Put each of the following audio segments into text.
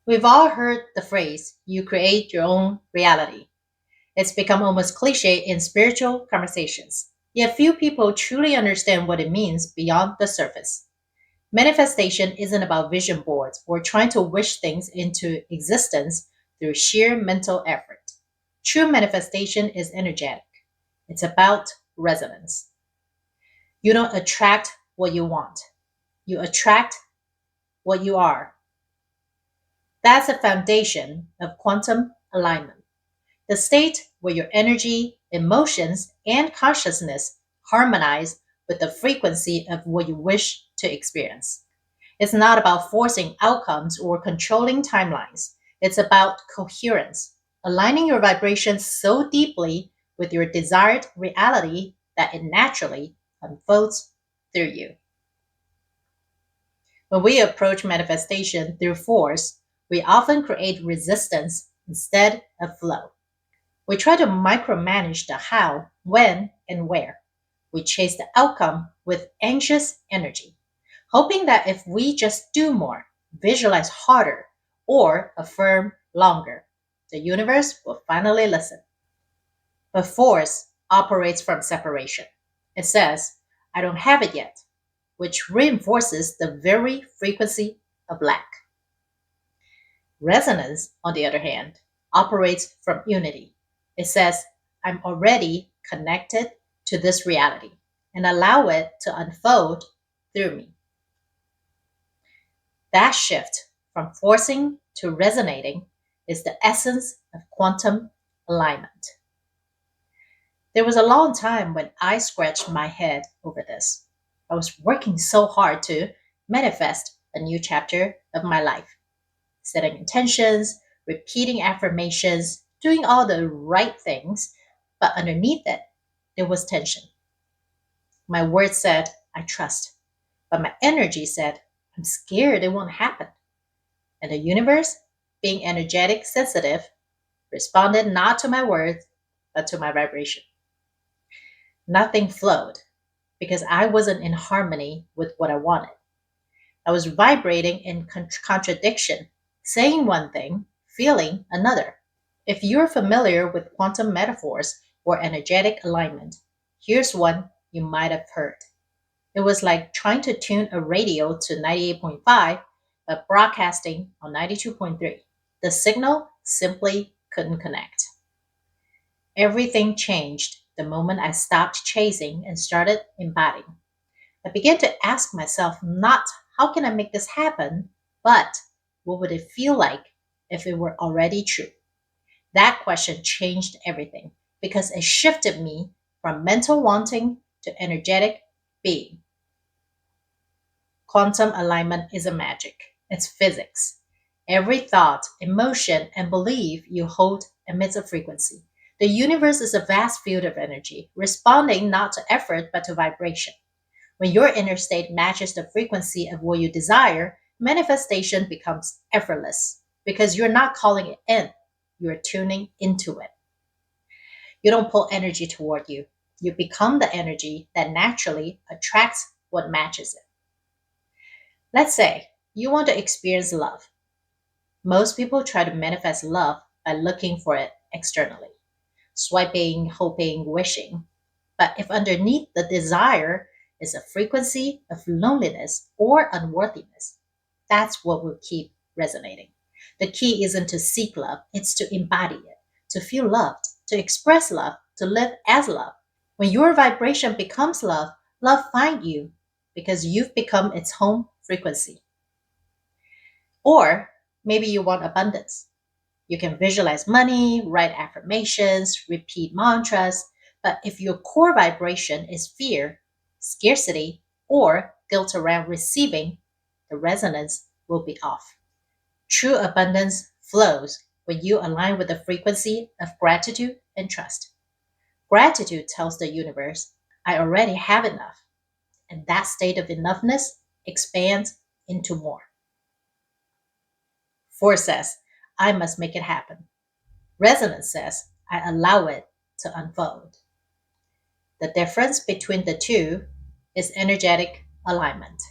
We've all heard the phrase, you create your own reality. It's become almost cliche in spiritual conversations. Yet few people truly understand what it means beyond the surface. Manifestation isn't about vision boards or trying to wish things into existence through sheer mental effort. True manifestation is energetic. It's about resonance. You don't attract what you want. You attract what you are. That's a foundation of quantum alignment, the state where your energy, emotions, and consciousness harmonize with the frequency of what you wish to experience. It's not about forcing outcomes or controlling timelines. It's about coherence, aligning your vibrations so deeply with your desired reality that it naturally unfolds through you. When we approach manifestation through force, we often create resistance instead of flow. We try to micromanage the how, when, and where. We chase the outcome with anxious energy, hoping that if we just do more, visualize harder, or affirm longer, the universe will finally listen. But force operates from separation. It says, I don't have it yet, which reinforces the very frequency of lack. Resonance, on the other hand, operates from unity. It says, I'm already connected to this reality and allow it to unfold through me. That shift from forcing to resonating is the essence of quantum alignment. There was a long time when I scratched my head over this. I was working so hard to manifest a new chapter of my life, setting intentions, repeating affirmations, doing all the right things, but underneath it, there was tension. My words said, I trust, but my energy said, I'm scared it won't happen. And the universe, being energetic sensitive, responded not to my words, but to my vibration. Nothing flowed because I wasn't in harmony with what I wanted. I was vibrating in contradiction, saying one thing, feeling another. If you're familiar with quantum metaphors or energetic alignment, here's one you might have heard. It was like trying to tune a radio to 98.5 but broadcasting on 92.3. The signal simply couldn't connect. Everything changed the moment I stopped chasing and started embodying. I began to ask myself not how can I make this happen, but what would it feel like if it were already true? That question changed everything because it shifted me from mental wanting to energetic being. Quantum alignment is a magic. It's physics. Every thought, emotion, and belief you hold emits a frequency. The universe is a vast field of energy, responding not to effort but to vibration. When your inner state matches the frequency of what you desire, manifestation becomes effortless because you're not calling it in, you're tuning into it. You don't pull energy toward you, you become the energy that naturally attracts what matches it. Let's say you want to experience love. Most people try to manifest love by looking for it externally, swiping, hoping, wishing. But if underneath the desire is a frequency of loneliness or unworthiness, that's what will keep resonating. The key isn't to seek love, it's to embody it, to feel loved, to express love, to live as love. When your vibration becomes love, love finds you because you've become its home frequency. Or maybe you want abundance. You can visualize money, write affirmations, repeat mantras, but if your core vibration is fear, scarcity, or guilt around receiving, the resonance will be off. True abundance flows when you align with the frequency of gratitude and trust. Gratitude tells the universe, I already have enough, and that state of enoughness expands into more. Force says, I must make it happen. Resonance says, I allow it to unfold. The difference between the two is energetic alignment.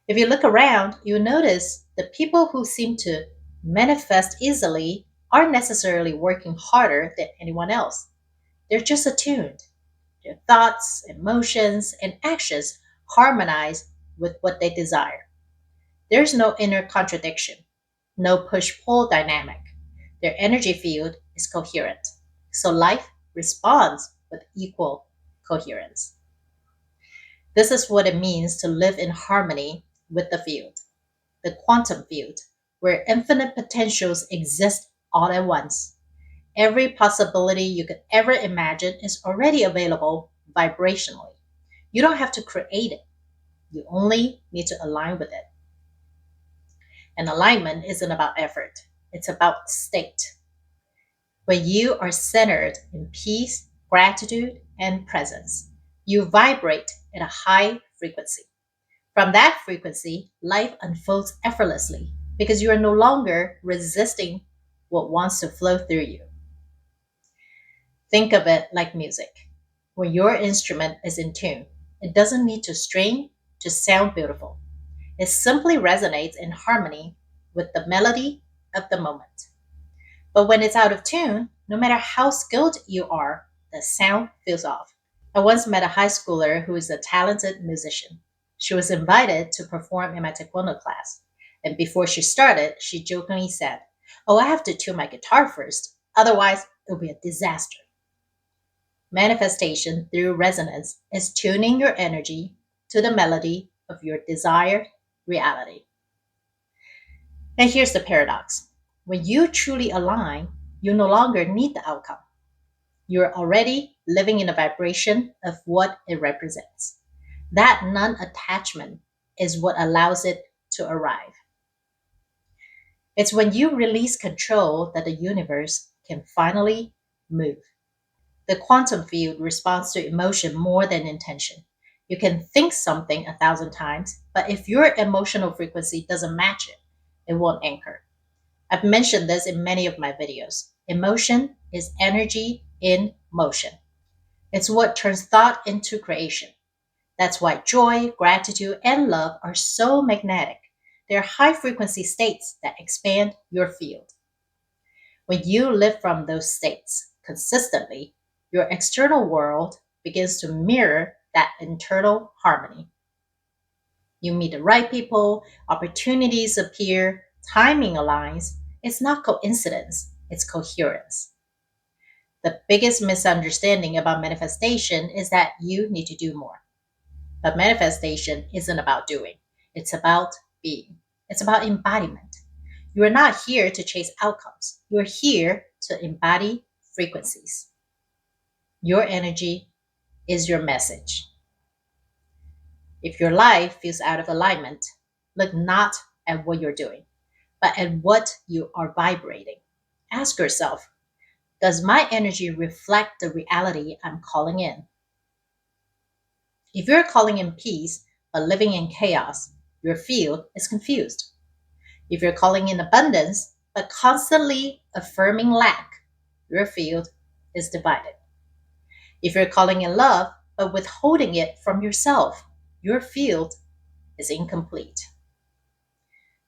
If you look around, you'll notice The people who seem to manifest easily aren't necessarily working harder than anyone else. They're just attuned. Their thoughts, emotions, and actions harmonize with what they desire. There's no inner contradiction, no push pull dynamic. Their energy field is coherent. So life responds with equal coherence. This is what it means to live in harmony with the field, the quantum field, where infinite potentials exist all at once. Every possibility you could ever imagine is already available vibrationally. You don't have to create it, you only need to align with it. And alignment isn't about effort, it's about state. When you are centered in peace, gratitude, and presence, you vibrate at a high frequency. From that frequency, life unfolds effortlessly because you are no longer resisting what wants to flow through you. Think of it like music. When your instrument is in tune, it doesn't need to strain to sound beautiful. It simply resonates in harmony with the melody of the moment. But when it's out of tune, no matter how skilled you are, the sound feels off. I once met a high schooler who is a talented musician. She was invited to perform in my taekwondo class. And before she started, she jokingly said, "Oh, I have to tune my guitar first. Otherwise, it'll be a disaster." Manifestation through resonance is tuning your energy to the melody of your desired reality. And here's the paradox: when you truly align, you no longer need the outcome. You're already living in a vibration of what it represents. That non attachment is what allows it to arrive. It's when you release control that the universe can finally move. The quantum field responds to emotion more than intention. You can think something 1,000 times, but if your emotional frequency doesn't match it, it won't anchor. I've mentioned this in many of my videos. Emotion is energy in motion. It's what turns thought into creation. That's why joy, gratitude, and love are so magnetic. They're high frequency states that expand your field. When you live from those states consistently, your external world begins to mirror that internal harmony. You meet the right people, opportunities appear, timing aligns. It's not coincidence, it's coherence. The biggest misunderstanding about manifestation is that you need to do more. But manifestation isn't about doing, it's about being, it's about embodiment. You are not here to chase outcomes, you're here to embody frequencies. Your energy is your message. If your life feels out of alignment, look not at what you're doing, but at what you are vibrating. Ask yourself, does my energy reflect the reality I'm calling in? If you're calling in peace but living in chaos, your field is confused. If you're calling in abundance but constantly affirming lack, your field is divided. If you're calling in love but withholding it from yourself, your field is incomplete.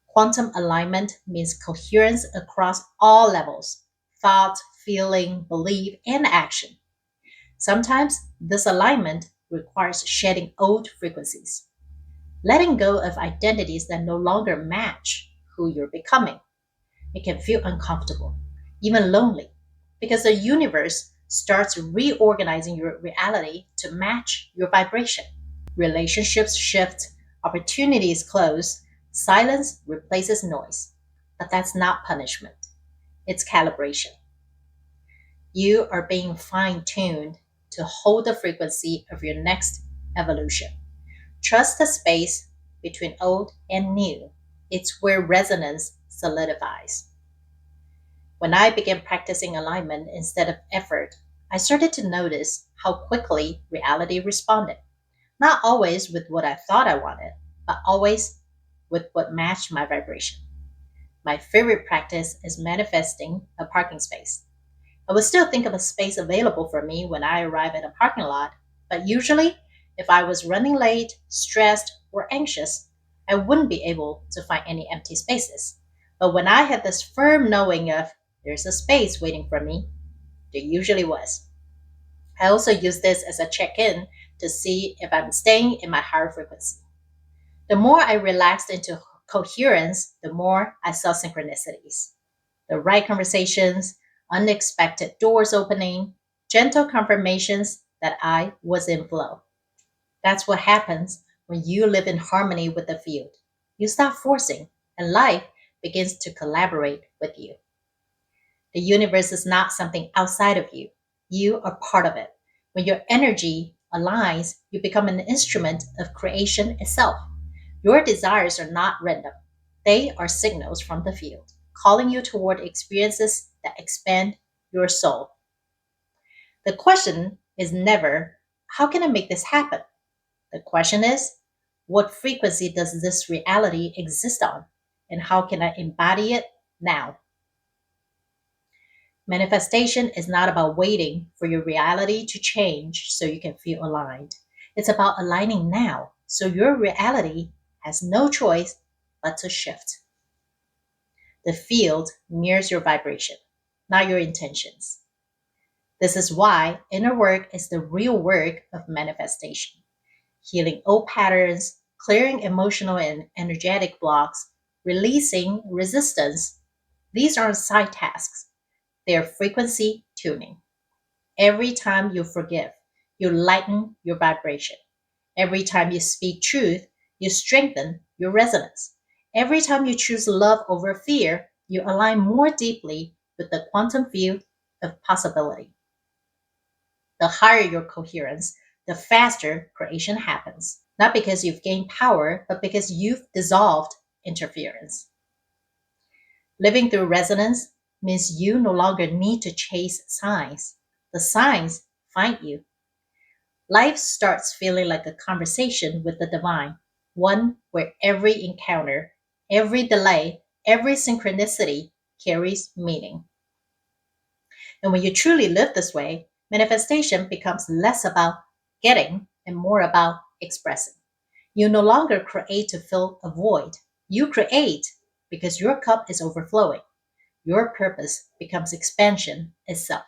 Quantum alignment means coherence across all levels: thought, feeling, belief, and action. Sometimes this alignment requires shedding old frequencies, letting go of identities that no longer match who you're becoming. It can feel uncomfortable, even lonely, because the universe starts reorganizing your reality to match your vibration. Relationships shift, opportunities close, silence replaces noise. But that's not punishment, it's calibration. You are being fine tuned to hold the frequency of your next evolution. Trust the space between old and new. It's where resonance solidifies. When I began practicing alignment instead of effort, I started to notice how quickly reality responded. Not always with what I thought I wanted, but always with what matched my vibration. My favorite practice is manifesting a parking space. I would still think of a space available for me when I arrive at a parking lot, but usually, if I was running late, stressed, or anxious, I wouldn't be able to find any empty spaces. But when I had this firm knowing of there's a space waiting for me, there usually was. I also use this as a check in to see if I'm staying in my higher frequency. The more I relaxed into coherence, the more I saw synchronicities. The right conversations, unexpected doors opening, gentle confirmations that I was in flow. That's what happens when you live in harmony with the field. You stop forcing, and life begins to collaborate with you. The universe is not something outside of you. You are part of it. When your energy aligns, you become an instrument of creation itself. Your desires are not random, they are signals from the field, calling you toward experiences that expand your soul. The question is never, how can I make this happen? The question is, what frequency does this reality exist on? And how can I embody it now? Manifestation is not about waiting for your reality to change so you can feel aligned. It's about aligning now so your reality has no choice but to shift. The field mirrors your vibration, not your intentions. This is why inner work is the real work of manifestation. Healing old patterns, clearing emotional and energetic blocks, releasing resistance. These aren't side tasks, they are frequency tuning. Every time you forgive, you lighten your vibration. Every time you speak truth, you strengthen your resonance. Every time you choose love over fear, you align more deeply with the quantum field of possibility. The higher your coherence, the faster creation happens. Not because you've gained power, but because you've dissolved interference. Living through resonance means you no longer need to chase signs. The signs find you. Life starts feeling like a conversation with the divine, one where every encounter, every delay, every synchronicity carries meaning. And when you truly live this way, manifestation becomes less about getting and more about expressing. You no longer create to fill a void. You create because your cup is overflowing. Your purpose becomes expansion itself.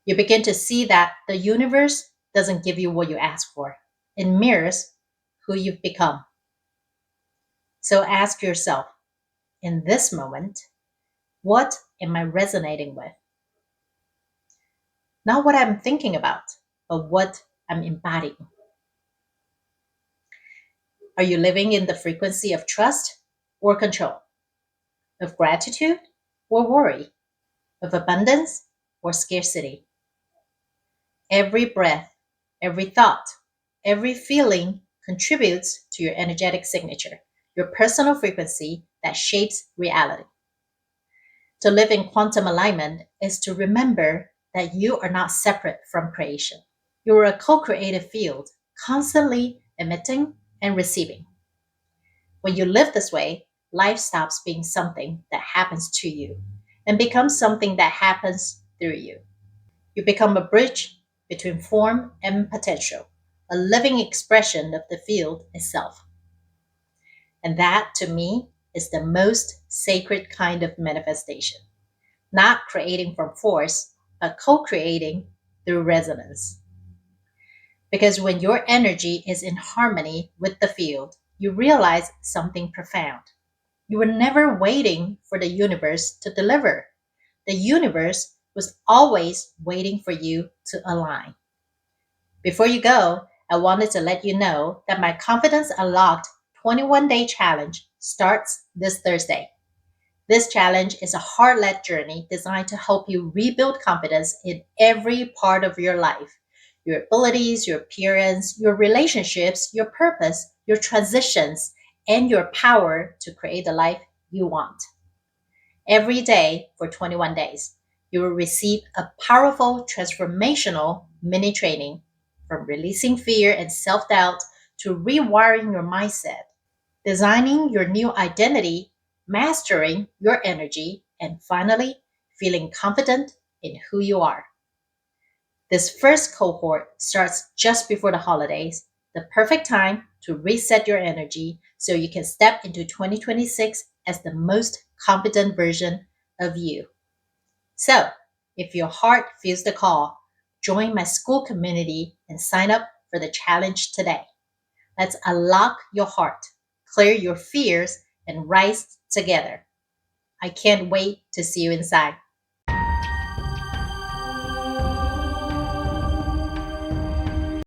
You begin to see that the universe doesn't give you what you ask for, it mirrors who you've become. So ask yourself, in this moment, what am I resonating with? Not what I'm thinking about, but what I'm embodying. Are you living in the frequency of trust or control? Of gratitude or worry? Of abundance or scarcity? Every breath, every thought, every feeling contributes to your energetic signature, your personal frequency that shapes reality. To live in quantum alignment is to remember that you are not separate from creation. You are a co creative field, constantly emitting and receiving. When you live this way, life stops being something that happens to you and becomes something that happens through you. You become a bridge between form and potential, a living expression of the field itself. And that, to me, is the most sacred kind of manifestation. Not creating from force, but co creating through resonance. Because when your energy is in harmony with the field, you realize something profound. You were never waiting for the universe to deliver. The universe was always waiting for you to align. Before you go, I wanted to let you know that my Confidence Unlocked 21-day challenge starts this Thursday. This challenge is a heart led journey designed to help you rebuild confidence in every part of your life: your abilities, your appearance, your relationships, your purpose, your transitions, and your power to create the life you want. Every day for 21 days, you will receive a powerful transformational mini training from releasing fear and self doubt to rewiring your mindset, designing your new identity, mastering your energy, and finally, feeling confident in who you are. This first cohort starts just before the holidays, the perfect time to reset your energy so you can step into 2026 as the most confident version of you. So, if your heart feels the call, join my school community and sign up for the challenge today. Let's unlock your heart, clear your fears, and rise together. I can't wait to see you inside.